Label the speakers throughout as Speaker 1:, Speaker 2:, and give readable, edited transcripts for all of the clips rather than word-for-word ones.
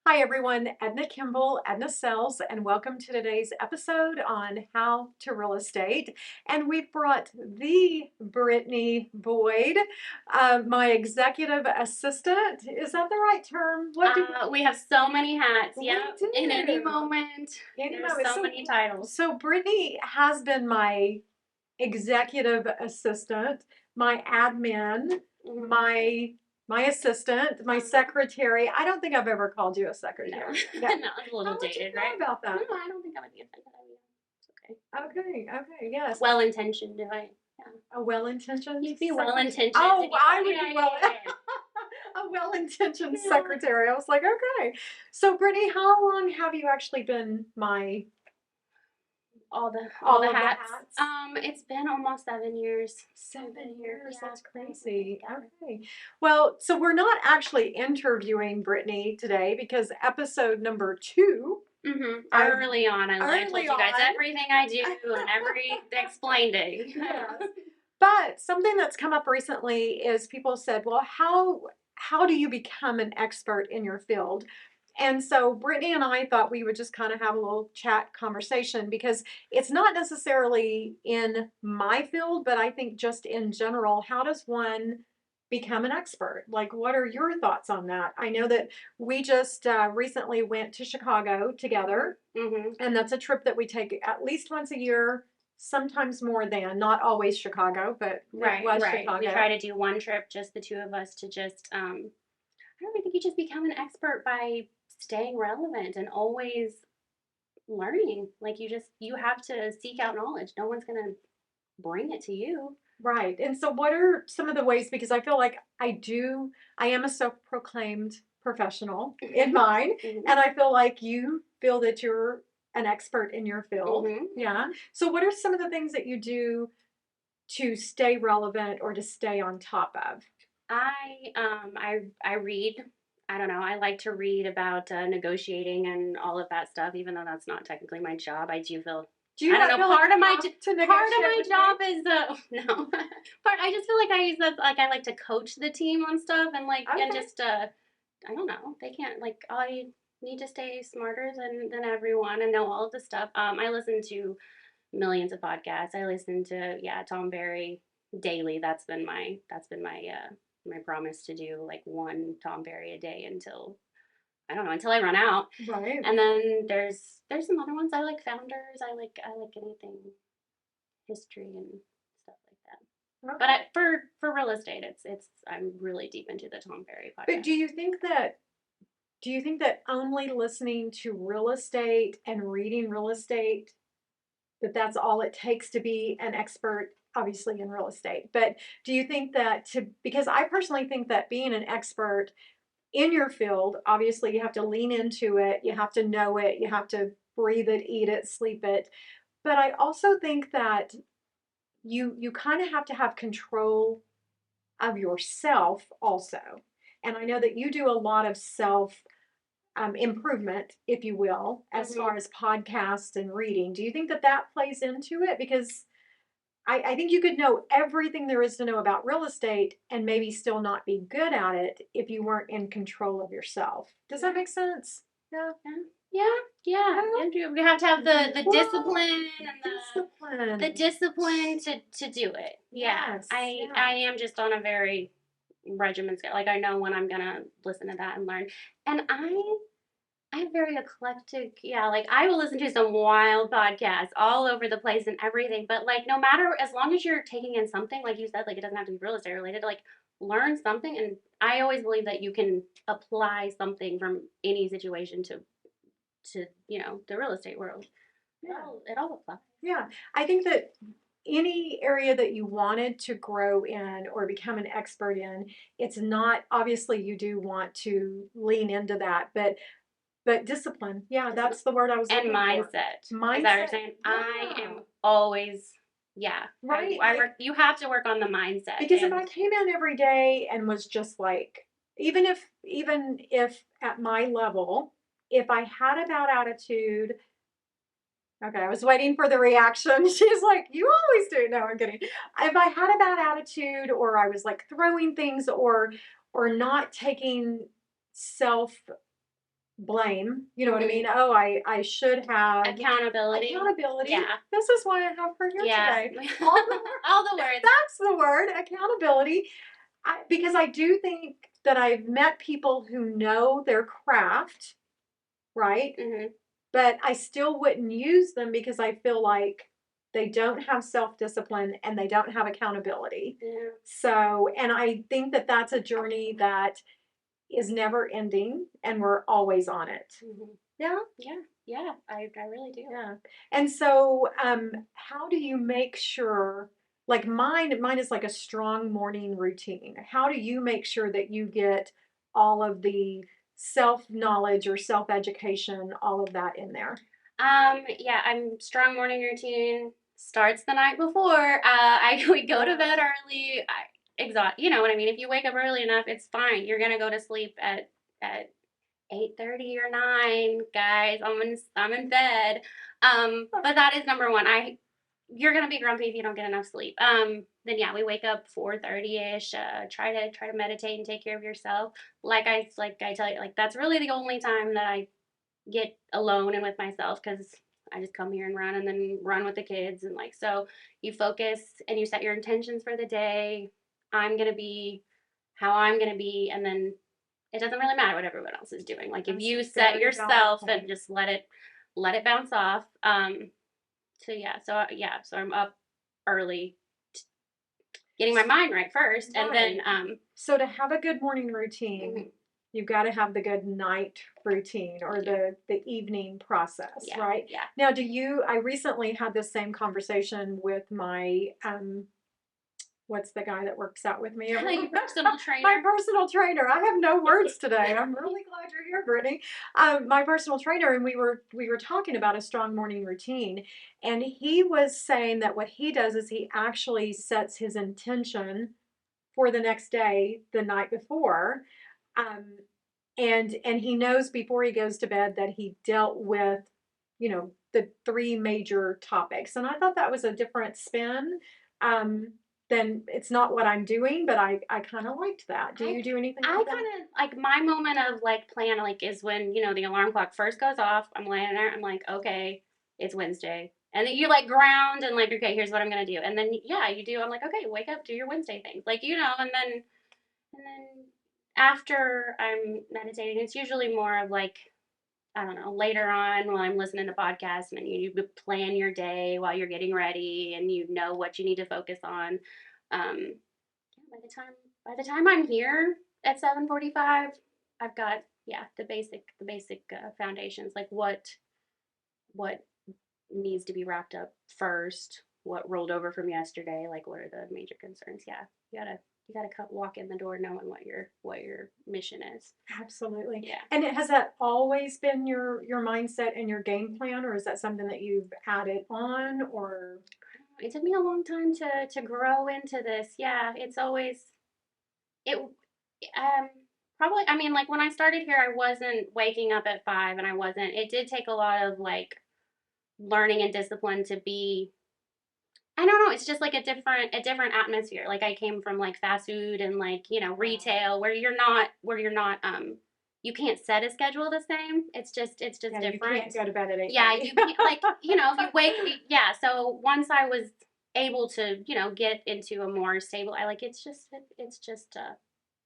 Speaker 1: Hi everyone, Edna Kimble, Edna Sells, and welcome to today's episode on how to real estate. And we've brought the Brittany Boyd, my executive assistant. Is that the right term?
Speaker 2: We have so many hats.
Speaker 1: We
Speaker 2: Yeah,
Speaker 1: do.
Speaker 2: in any moment. There's so many titles.
Speaker 1: So Brittany has been my executive assistant, my admin, my assistant, my secretary. I don't think I've ever called you a secretary.
Speaker 2: No, it's a little dated, right?
Speaker 1: About that?
Speaker 2: No, I don't think I would be offended. It's
Speaker 1: okay. Okay, yes.
Speaker 2: well intentioned, if I. Yeah.
Speaker 1: A well-intentioned.
Speaker 2: You'd be well intentioned.
Speaker 1: Oh, I would be well. A well-intentioned secretary. I was like, okay. So, Brittany, how long have you actually been my
Speaker 2: all the hats. It's been almost 7 years.
Speaker 1: 7 years. Yeah, that's crazy. Okay. Well, so we're not actually interviewing Brittany today because episode number 2.
Speaker 2: Early on, I told you guys everything I do and every explained.
Speaker 1: Yes. But something that's come up recently is people said, well, how do you become an expert in your field? And so Brittany and I thought we would just kind of have a little chat conversation because it's not necessarily in my field, but I think just in general, how does one become an expert? Like, what are your thoughts on that? I know that we just recently went to Chicago together, and that's a trip that we take at least once a year, sometimes more than, not always Chicago, but
Speaker 2: right.
Speaker 1: Chicago.
Speaker 2: We try to do one trip, just the two of us, to just, I don't really think you just become an expert by staying relevant and always learning. Like you have to seek out knowledge. No one's going to bring it to you.
Speaker 1: Right. And so what are some of the ways, because I feel like I am a self-proclaimed professional in mine, and I feel like you feel that you're an expert in your field. Yeah. So what are some of the things that you do to stay relevant or to stay on top of?
Speaker 2: I read. I don't know. I like to read about negotiating and all of that stuff, even though that's not technically my job. I do feel. I don't know. Part of my job is no. I just feel like I use that. Like I like to coach the team on stuff and and just I don't know. They can't I need to stay smarter than everyone and know all of the stuff. I listen to millions of podcasts. I listen to Tom Berry daily. That's been my my promise to do like one Tom Berry a day until I run out.
Speaker 1: Right.
Speaker 2: And then there's some other ones. I like Founders. I like anything history and stuff like that. Okay. But for real estate, it's I'm really deep into the Tom Berry podcast.
Speaker 1: But do you think that only listening to real estate and reading real estate, that's all it takes to be an expert, obviously in real estate? But do you think that because I personally think that being an expert in your field, obviously you have to lean into it, you have to know it, you have to breathe it, eat it, sleep it. But I also think that you kind of have to have control of yourself also. And I know that you do a lot of self improvement, if you will, as far as podcasts and reading. Do you think that plays into it? Because I think you could know everything there is to know about real estate and maybe still not be good at it if you weren't in control of yourself. Does that make sense?
Speaker 2: Yeah. You have to have the discipline and the discipline to do it. Yeah. Yes, I am just on a very regimented scale. Like I know when I'm gonna listen to that and learn. And I'm very eclectic. Yeah, like I will listen to some wild podcasts all over the place and everything. But like no matter, as long as you're taking in something, like you said, like it doesn't have to be real estate related, like learn something. And I always believe that you can apply something from any situation to the real estate world. Yeah. It all applies.
Speaker 1: Yeah. I think that any area that you wanted to grow in or become an expert in, it's not, obviously you do want to lean into that, but discipline. Yeah, that's the word I was looking for.
Speaker 2: And mindset. Mindset. Is that what you're saying? Yeah. I am always, right. You have to work on the mindset.
Speaker 1: Because if I came in every day and was just like, even if at my level, if I had a bad attitude, okay, I was waiting for the reaction. She's like, you always do. No, I'm kidding. If I had a bad attitude or I was like throwing things or not taking self blame. You know what I mean? Oh, I should have
Speaker 2: accountability.
Speaker 1: Accountability.
Speaker 2: Yeah.
Speaker 1: This is why I have her here today.
Speaker 2: All the words.
Speaker 1: That's the word, accountability. Because I do think that I've met people who know their craft, right?
Speaker 2: Mm-hmm.
Speaker 1: But I still wouldn't use them because I feel like they don't have self-discipline and they don't have accountability.
Speaker 2: Yeah.
Speaker 1: So, and I think that that's a journey that is never ending and we're always on it.
Speaker 2: Mm-hmm.
Speaker 1: Yeah.
Speaker 2: Yeah. I really do.
Speaker 1: Yeah. And so, how do you make sure, like mine is like a strong morning routine. How do you make sure that you get all of the self knowledge or self education, all of that in there?
Speaker 2: Yeah, I'm strong morning routine starts the night before. We go to bed early. You know what I mean? If you wake up early enough, it's fine. You're gonna go to sleep at 8:30 or 9, guys. I'm in bed. But that is number one. You're gonna be grumpy if you don't get enough sleep. Then yeah, we wake up 4:30 ish. Try to meditate and take care of yourself. Like I tell you, like that's really the only time that I get alone and with myself because I just come here and run and then run with the kids and like so you focus and you set your intentions for the day. I'm gonna be how I'm gonna be, and then it doesn't really matter what everyone else is doing. Like if you set yourself and just let it bounce off. So I'm up early, getting my mind right first, and then
Speaker 1: so to have a good morning routine, mm-hmm. You've got to have the good night routine or the evening process, right?
Speaker 2: Yeah.
Speaker 1: Now, I recently had this same conversation with my what's the guy that works out with me?
Speaker 2: Your personal trainer.
Speaker 1: My personal trainer. I have no words today. I'm really glad you're here, Brittany. My personal trainer, and we were talking about a strong morning routine, and he was saying that what he does is he actually sets his intention for the next day the night before, and he knows before he goes to bed that he dealt with, the three major topics, and I thought that was a different spin. Then it's not what I'm doing, but I kind of liked that. Do you do anything like that?
Speaker 2: I kind of like my moment of like plan like is when, the alarm clock first goes off. I'm laying there. I'm like, okay, it's Wednesday. And then you like ground and like, okay, here's what I'm going to do. And then, yeah, you do. I'm like, okay, wake up, do your Wednesday things. Like, and then after I'm meditating, it's usually more of like, I don't know, later on while I'm listening to podcasts and you plan your day while you're getting ready and you know what you need to focus on. By the time I'm here at 7:45, I've got the basic foundations like what needs to be wrapped up first, what rolled over from yesterday, like what are the major concerns. Yeah, you gotta walk in the door knowing what your mission is.
Speaker 1: Absolutely.
Speaker 2: Yeah.
Speaker 1: And has that always been your mindset and your game plan, or is that something that you've added on, or?
Speaker 2: It took me a long time to grow into this. Yeah, it's always it. Probably. I mean, like when I started here, I wasn't waking up at 5, and I wasn't. It did take a lot of like learning and discipline to be. I don't know. It's just like a different atmosphere. Like I came from like fast food and like retail where you're not you can't set a schedule the same. It's just different.
Speaker 1: You can't go to bed at 8.
Speaker 2: Yeah, you can't, like if you wake. Yeah, so once I was able to get into a more stable,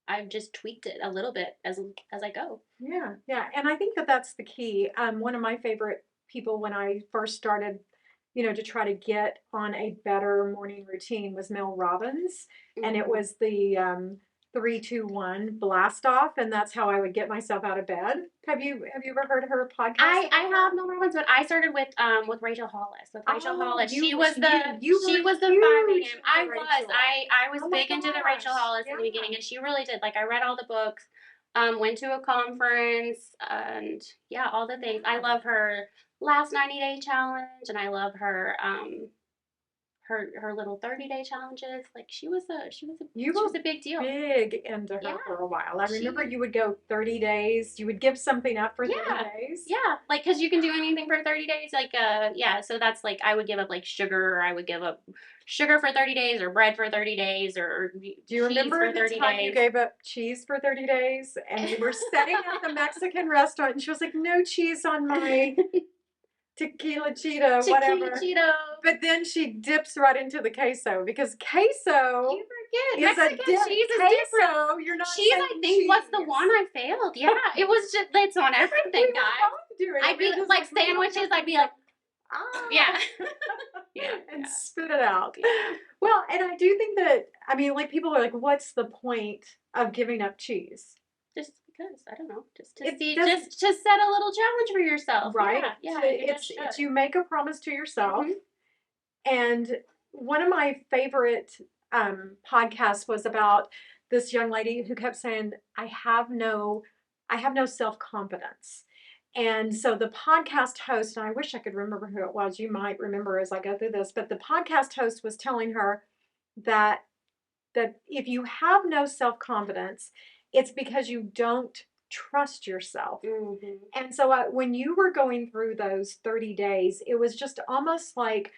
Speaker 2: I've just tweaked it a little bit as I go.
Speaker 1: Yeah, and I think that that's the key. One of my favorite people when I first started, to try to get on a better morning routine was Mel Robbins, mm-hmm. and it was the 3-2-1 blast off, and that's how I would get myself out of bed. Have you ever heard her podcast?
Speaker 2: I have Mel Robbins, but I started with Rachel Hollis. She was the 5 a.m. I was big into the Rachel Hollis in the beginning, and she really did. Like I read all the books, went to a conference, and all the things. I love her last 90-day challenge, and I love her her little 30-day challenges. Like she was
Speaker 1: a
Speaker 2: big deal.
Speaker 1: Big into her
Speaker 2: Yeah.
Speaker 1: for a while. I remember you would go 30 days. You would give something up for 30 days.
Speaker 2: Yeah, like because you can do anything for 30 days. Like so that's like I would give up like sugar, or I would give up sugar for 30 days, or bread for 30 days, or
Speaker 1: do you remember the time you gave up cheese for 30 days and we were sitting at the Mexican restaurant and she was like, no cheese on my tequila Cheeto, whatever.
Speaker 2: Cheeto.
Speaker 1: But then she dips right into the queso because queso.
Speaker 2: You forget
Speaker 1: is
Speaker 2: Mexican cheese is different.
Speaker 1: You're not
Speaker 2: cheese. I think was the one I failed. Yeah, it was just it's on everything, guys. I'd be like sandwiches. I'd be like, yeah,
Speaker 1: and spit it out. Well, and I do think that like people are like, what's the point of giving up cheese?
Speaker 2: Just because I don't know, just to set a little challenge for yourself,
Speaker 1: right? Yeah, it's you make a promise to yourself. And one of my favorite podcasts was about this young lady who kept saying, I have no self-confidence. And so the podcast host, and I wish I could remember who it was, you might remember as I go through this, but the podcast host was telling her that if you have no self-confidence, it's because you don't trust yourself. And so when you were going through those 30 days, it was just almost like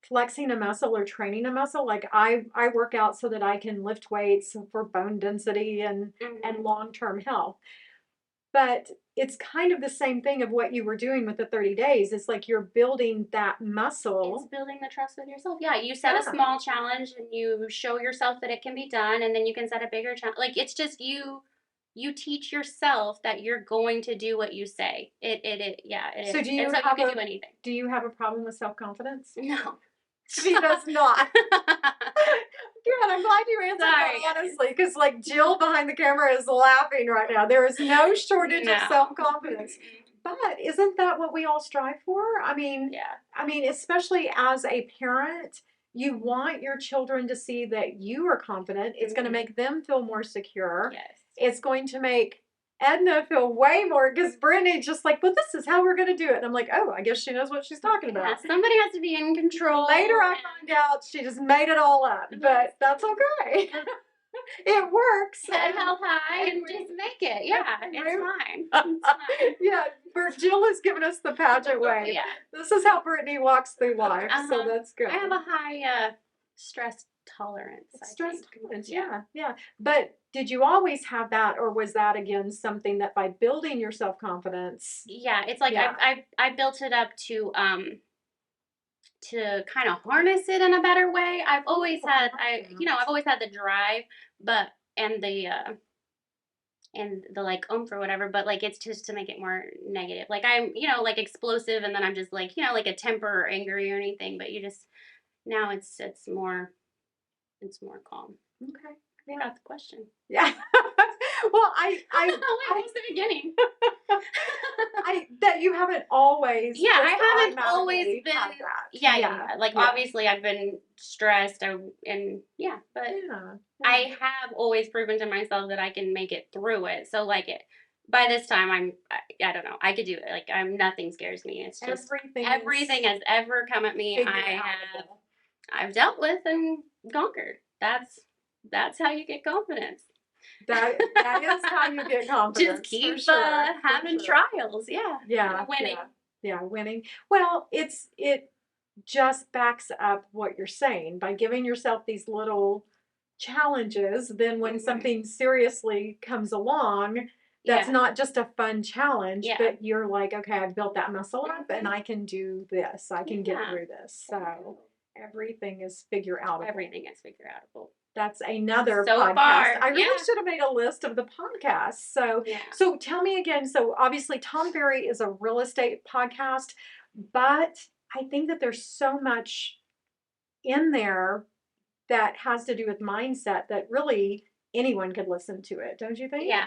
Speaker 1: flexing a muscle or training a muscle. Like I work out so that I can lift weights for bone density and long-term health. But it's kind of the same thing of what you were doing with the 30 days. It's like you're building that muscle.
Speaker 2: It's building the trust with yourself. Yeah, you set a small challenge and you show yourself that it can be done, and then you can set a bigger challenge. Like it's just you teach yourself that you're going to do what you say. It is. So do you you can do anything.
Speaker 1: Do you have a problem with self-confidence?
Speaker 2: No.
Speaker 1: She does not. Good. I'm glad you answered that honestly, because like Jill behind the camera is laughing right now. There is no shortage of self-confidence. But isn't that what we all strive for? I mean, especially as a parent, you want your children to see that you are confident. It's going to make them feel more secure.
Speaker 2: Yes.
Speaker 1: It's going to make Edna feel way more, because Brittany just like, well, this is how we're going to do it. And I'm like, oh, I guess she knows what she's talking about.
Speaker 2: Yeah, somebody has to be in control.
Speaker 1: Later I find out she just made it all up, but that's okay. It works.
Speaker 2: Head held high and just make it. Yeah, it's fine. It's fine.
Speaker 1: Yeah, Jill has given us the pageant way.
Speaker 2: Yeah.
Speaker 1: This is how Brittany walks through life, so that's good.
Speaker 2: I have a high stress tolerance.
Speaker 1: Stress tolerance, yeah. But did you always have that, or was that again something that by building your self-confidence?
Speaker 2: Yeah, it's like I built it up to kind of harness it in a better way. I've always had the drive, and the like oomph or whatever, but like it's just to make it more negative. Like I'm like explosive, and then I'm just like like a temper or angry or anything, but now it's more calm.
Speaker 1: Okay.
Speaker 2: I got the question.
Speaker 1: Yeah. Well, I
Speaker 2: was the beginning.
Speaker 1: That you haven't always.
Speaker 2: Yeah, I haven't always been.
Speaker 1: That.
Speaker 2: Yeah. Like obviously, I've been stressed, but I have always proven to myself that I can make it through it. So like by this time, I don't know. I could do it. Like nothing scares me. It's just everything has ever come at me. I've dealt with and conquered. That's how you get confidence.
Speaker 1: That is how you get confidence.
Speaker 2: Just keep having trials. Yeah. Winning.
Speaker 1: Yeah, winning. Well, it just backs up what you're saying by giving yourself these little challenges. Then when something seriously comes along, that's not just a fun challenge, but you're like, okay, I've built that muscle up and I can do this. I can get through this. So everything is figure-outable.
Speaker 2: Everything is figure-outable.
Speaker 1: That's another podcast. I really should have made a list of the podcasts. So tell me again. So obviously Tom Ferry is a real estate podcast, but I think that there's so much in there that has to do with mindset that really anyone could listen to it. Don't you think?
Speaker 2: Yeah.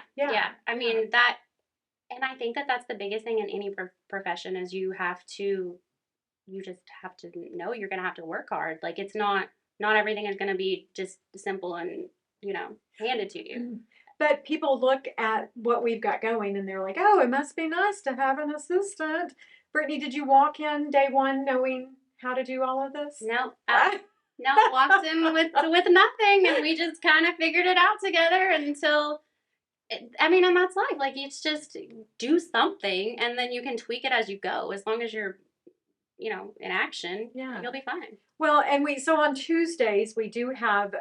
Speaker 2: I mean and I think that that's the biggest thing in any profession is you just have to know you're going to have to work hard. Like it's not everything is going to be just simple and, handed to you.
Speaker 1: But people look at what we've got going and they're like, oh, it must be nice to have an assistant. Brittany, did you walk in day one knowing how to do all of this?
Speaker 2: No. No, walked in with nothing, and we just kind of figured it out together until. I mean, and that's life. Like, it's just do something, and then you can tweak it as you go. As long as you're, in action, you'll be fine.
Speaker 1: Well, and so on Tuesdays we do have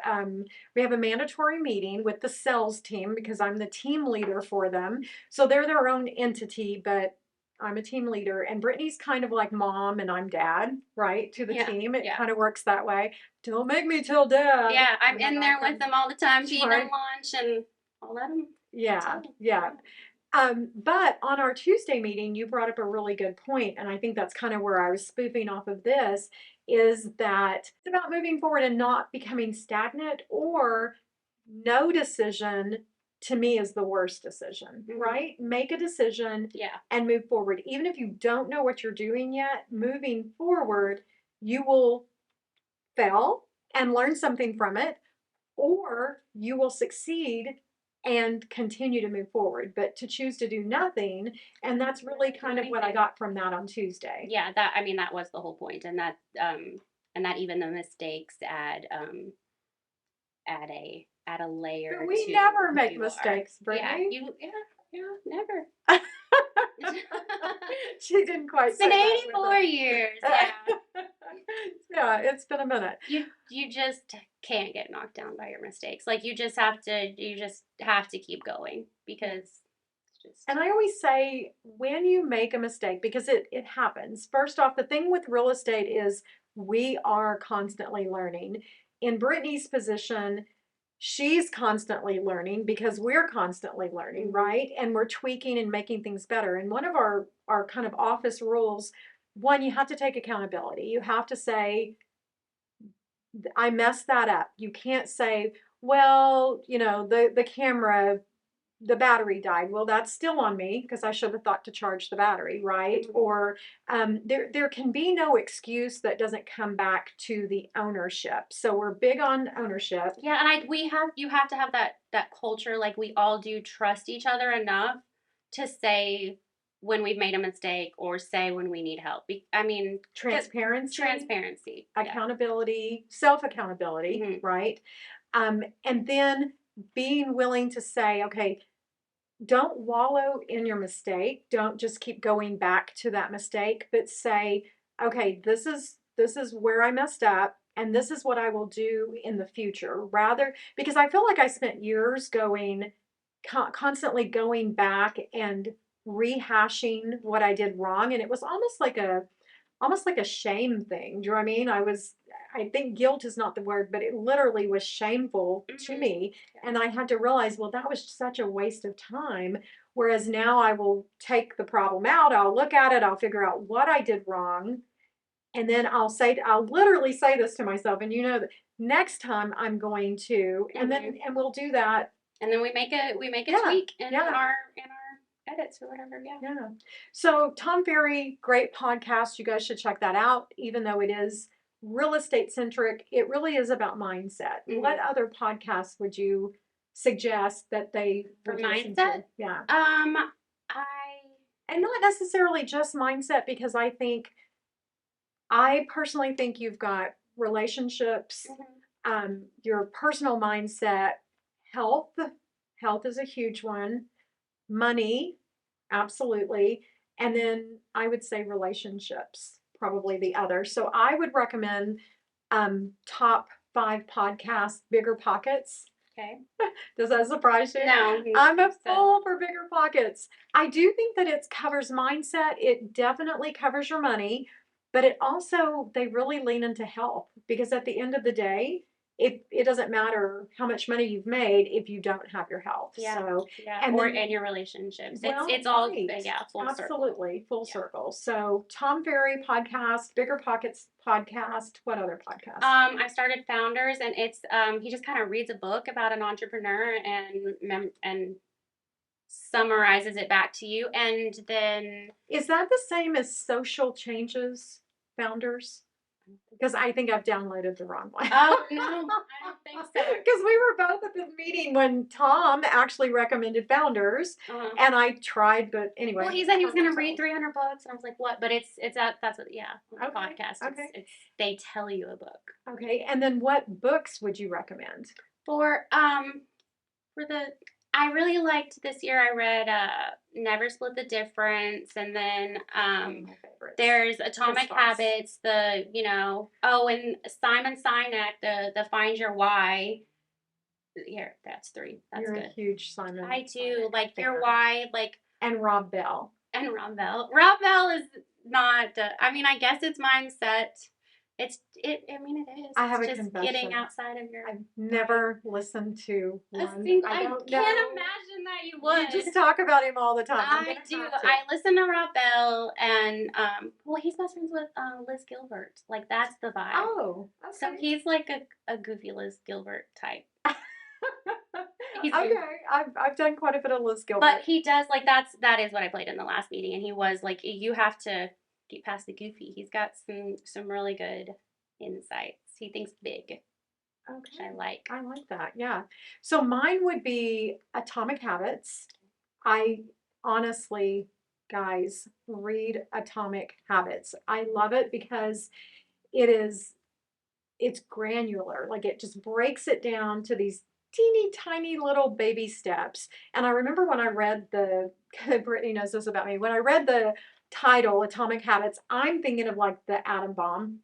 Speaker 1: we have a mandatory meeting with the sales team because I'm the team leader for them. So they're their own entity, but I'm a team leader, and Brittany's kind of like mom and I'm dad, right? To the team. It kind of works that way. Don't make me tell dad.
Speaker 2: Yeah, I'm in there with them all the time, feeding them lunch, and I'll let them.
Speaker 1: Yeah. But on our Tuesday meeting, you brought up a really good point, and I think that's kind of where I was spoofing off of this, is that it's about moving forward and not becoming stagnant, or no decision to me is the worst decision, right? Make a decision and move forward. Even if you don't know what you're doing yet, moving forward, you will fail and learn something from it, or you will succeed and continue to move forward. But to choose to do nothing, and that's really kind of what I got from that on Tuesday.
Speaker 2: Yeah, that was the whole point, and that even the mistakes add a layer.
Speaker 1: But we never make mistakes, Brittany.
Speaker 2: Yeah, never.
Speaker 1: She didn't quite.
Speaker 2: It's been 84 years. Yeah.
Speaker 1: Yeah, it's been a minute.
Speaker 2: You just can't get knocked down by your mistakes. Like, you just have to keep going, because
Speaker 1: and I always say, when you make a mistake, because it happens. First off, the thing with real estate is we are constantly learning. In Brittany's position, she's constantly learning because we're constantly learning, right? And we're tweaking and making things better. And one of our kind of office rules, one, you have to take accountability. You have to say, I messed that up. You can't say, well, the camera, the battery died. Well, that's still on me because I should have thought to charge the battery, right? Or there can be no excuse that doesn't come back to the ownership. So we're big on ownership.
Speaker 2: Yeah, and you have to have that culture, like we all do, trust each other enough to say when we've made a mistake, or say when we need help. I mean, transparency,
Speaker 1: accountability, self-accountability, right? And then being willing to say, okay, don't wallow in your mistake. Don't just keep going back to that mistake, but say, okay, this is where I messed up, and this is what I will do in the future. Rather, because I feel like I spent years constantly going back and rehashing what I did wrong, and it was almost like a shame thing. Do you know what I mean? I think guilt is not the word, but it literally was shameful to me. And I had to realize, well, that was such a waste of time. Whereas now I will take the problem out, I'll look at it, I'll figure out what I did wrong. And then I'll literally say this to myself, and that next time I'm going to, and we'll do that.
Speaker 2: And then we make a tweak in our edits or whatever.
Speaker 1: Yeah. So Tom Ferry, great podcast. You guys should check that out. Even though it is real estate centric, it really is about mindset. What other podcasts would you suggest that they
Speaker 2: for mindset?
Speaker 1: Yeah. And not necessarily just mindset, because I personally think you've got relationships, your personal mindset, health. Health is a huge one. Money, absolutely. And then I would say relationships, probably the other. So I would recommend top 5 podcasts, Bigger Pockets.
Speaker 2: Okay.
Speaker 1: Does that surprise you?
Speaker 2: No.
Speaker 1: I'm a fool for Bigger Pockets. I do think that it covers mindset. It definitely covers your money, but they really lean into health, because at the end of the day, it doesn't matter how much money you've made if you don't have your health.
Speaker 2: Yeah.
Speaker 1: So,
Speaker 2: and your relationships. It's all full
Speaker 1: absolutely
Speaker 2: circle.
Speaker 1: Full circle. So Tom Ferry podcast, Bigger Pockets podcast. What other podcast?
Speaker 2: I started Founders, and it's he just kind of reads a book about an entrepreneur and summarizes it back to you. And then
Speaker 1: is that the same as Social Changes Founders? Because I think I've downloaded the wrong one.
Speaker 2: Oh, no, I don't think so.
Speaker 1: Because we were both at the meeting when Tom actually recommended Founders, and I tried, but anyway.
Speaker 2: Well, he said he was going to read 300 books, and I was like, what? But that's what, podcast.
Speaker 1: Okay.
Speaker 2: It's they tell you a book.
Speaker 1: Okay, and then what books would you recommend?
Speaker 2: I really liked this year. I read Never Split the Difference, and then there's Atomic Habits. And Simon Sinek, the Find Your Why. Here, that's 3. That's
Speaker 1: You're
Speaker 2: good.
Speaker 1: A huge Simon.
Speaker 2: I do like Your Why,
Speaker 1: and Rob Bell.
Speaker 2: Rob Bell is not. I guess it's mindset. It is.
Speaker 1: I have
Speaker 2: it's
Speaker 1: a
Speaker 2: just
Speaker 1: confession.
Speaker 2: Getting outside of your.
Speaker 1: I've never listened to one.
Speaker 2: I can't imagine that you would.
Speaker 1: You just talk about him all the time.
Speaker 2: I do. I listen to Rob Bell, and he's best friends with Liz Gilbert. Like, that's the vibe.
Speaker 1: Oh, okay.
Speaker 2: So he's like a goofy Liz Gilbert type.
Speaker 1: Okay, I've done quite a bit of Liz Gilbert.
Speaker 2: But he does, that is what I played in the last meeting, and he was like, you have to get past the goofy. He's got some really good insights. He thinks big. Okay. Which I like.
Speaker 1: I like that, yeah. So mine would be Atomic Habits. I honestly, guys, read Atomic Habits. I love it because it's granular. Like, it just breaks it down to these teeny tiny little baby steps. And I remember when I read Brittany knows this about me, when I read the title, Atomic Habits, I'm thinking of like the atom bomb.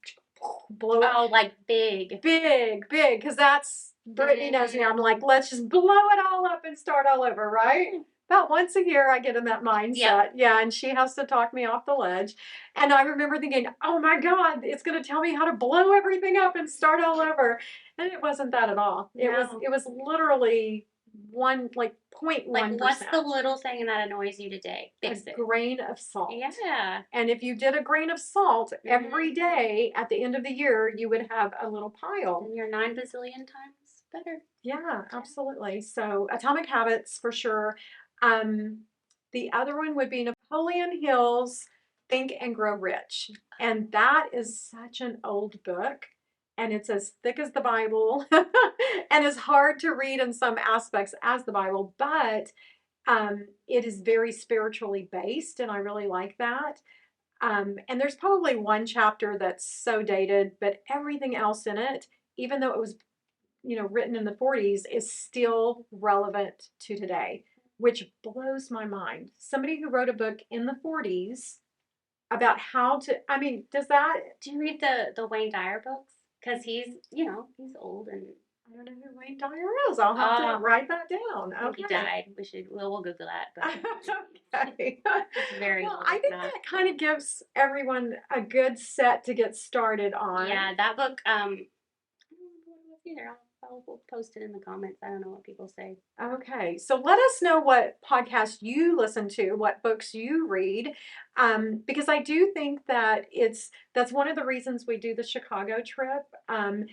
Speaker 1: Blow it.
Speaker 2: Oh, like big.
Speaker 1: Because that's, Brittany knows me. I'm like, let's just blow it all up and start all over, right? About once a year, I get in that mindset. Yeah, and she has to talk me off the ledge. And I remember thinking, oh my God, it's going to tell me how to blow everything up and start all over. And it wasn't that at all. It was literally 0.1%.
Speaker 2: Like, what's the little thing that annoys you today? Fix it.
Speaker 1: A grain of salt.
Speaker 2: Yeah.
Speaker 1: And if you did a grain of salt every day at the end of the year, you would have a little pile.
Speaker 2: And you're 9 bazillion times better.
Speaker 1: Yeah, absolutely. So Atomic Habits for sure. The other one would be Napoleon Hill's Think and Grow Rich. And that is such an old book. And it's as thick as the Bible and as hard to read in some aspects as the Bible, but it is very spiritually based, and I really like that. And there's probably one chapter that's so dated, but everything else in it, even though it was written in the 40s, is still relevant to today, which blows my mind. Somebody who wrote a book in the 40s about how to,
Speaker 2: do you read the Wayne Dyer books? Because he's old, and
Speaker 1: I don't know who Wayne Dyer is. I'll have to write that down. Okay.
Speaker 2: He died. We'll Google that. But
Speaker 1: okay.
Speaker 2: It's very
Speaker 1: well, I think that kind of gives everyone a good set to get started on.
Speaker 2: Yeah, that book, I don't know what either. I'll post it in the comments. I don't know what people say.
Speaker 1: Okay, so let us know what podcasts you listen to, what books you read, because I do think that that's one of the reasons we do the Chicago trip. And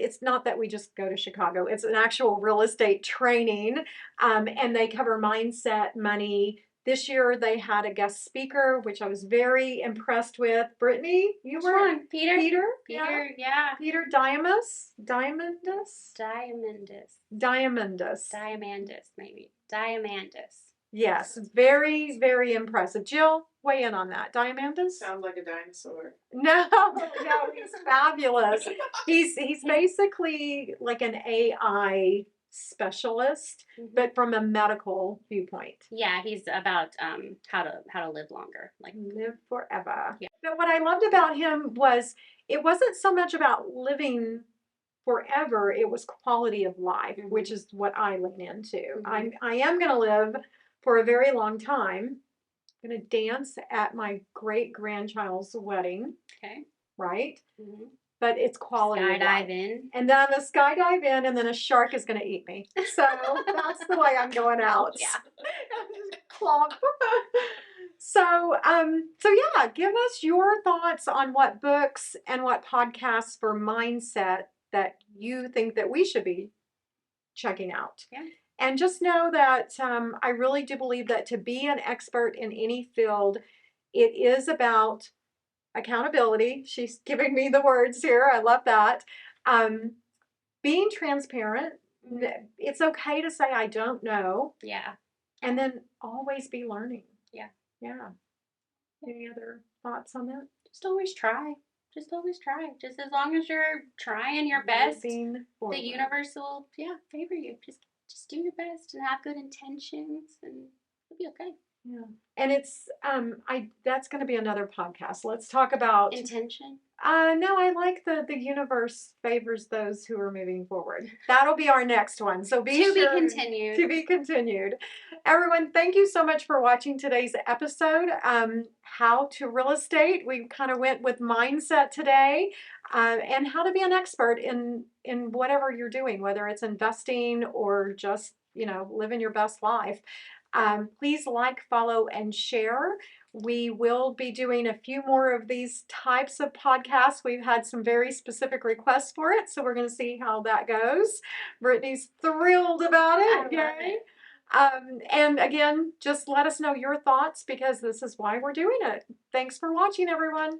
Speaker 1: it's not that we just go to Chicago; it's an actual real estate training, and they cover mindset, money. This year they had a guest speaker, which I was very impressed with. Brittany, you were on.
Speaker 2: Peter,
Speaker 1: yeah. Peter Diamandis. Yes, very, very impressive. Jill, weigh in on that. Diamandis?
Speaker 3: Sounds like a dinosaur.
Speaker 1: No, he's fabulous. He's basically like an AI specialist, but from a medical viewpoint.
Speaker 2: Yeah, he's about how to live longer, like
Speaker 1: live forever.
Speaker 2: Yeah.
Speaker 1: But what I loved about him was it wasn't so much about living forever, it was quality of life, which is what I lean into. I am going to live for a very long time. I'm going to dance at my great grandchild's wedding.
Speaker 2: Okay.
Speaker 1: Right? But it's quality.
Speaker 2: Skydive in.
Speaker 1: And then I'm going to skydive in, and then a shark is going to eat me. So that's the way I'm going out.
Speaker 2: Yeah.
Speaker 1: Clomp. So yeah, give us your thoughts on what books and what podcasts for mindset that you think that we should be checking out.
Speaker 2: Yeah.
Speaker 1: And just know that I really do believe that to be an expert in any field, it is about accountability. She's giving me the words here. I love that. Being transparent. It's okay to say I don't know.
Speaker 2: Yeah.
Speaker 1: And then always be learning.
Speaker 2: Yeah.
Speaker 1: Yeah. Any other thoughts on that?
Speaker 2: Just always try. Just always try. Just as long as you're trying your best, the universe will favor you. Just do your best and have good intentions, and it'll be okay.
Speaker 1: Yeah. And it's that's going to be another podcast. Let's talk about
Speaker 2: intention.
Speaker 1: No, I like the universe favors those who are moving forward. That'll be our next one. So be
Speaker 2: to
Speaker 1: sure
Speaker 2: be continued.
Speaker 1: To be continued. Everyone, thank you so much for watching today's episode. How to real estate. We kind of went with mindset today, and how to be an expert in whatever you're doing, whether it's investing or just living your best life. Please like, follow, and share. We will be doing a few more of these types of podcasts. We've had some very specific requests for it, so we're going to see how that goes. Brittany's thrilled about it.
Speaker 2: Yay!
Speaker 1: And again, just let us know your thoughts because this is why we're doing it. Thanks for watching, everyone.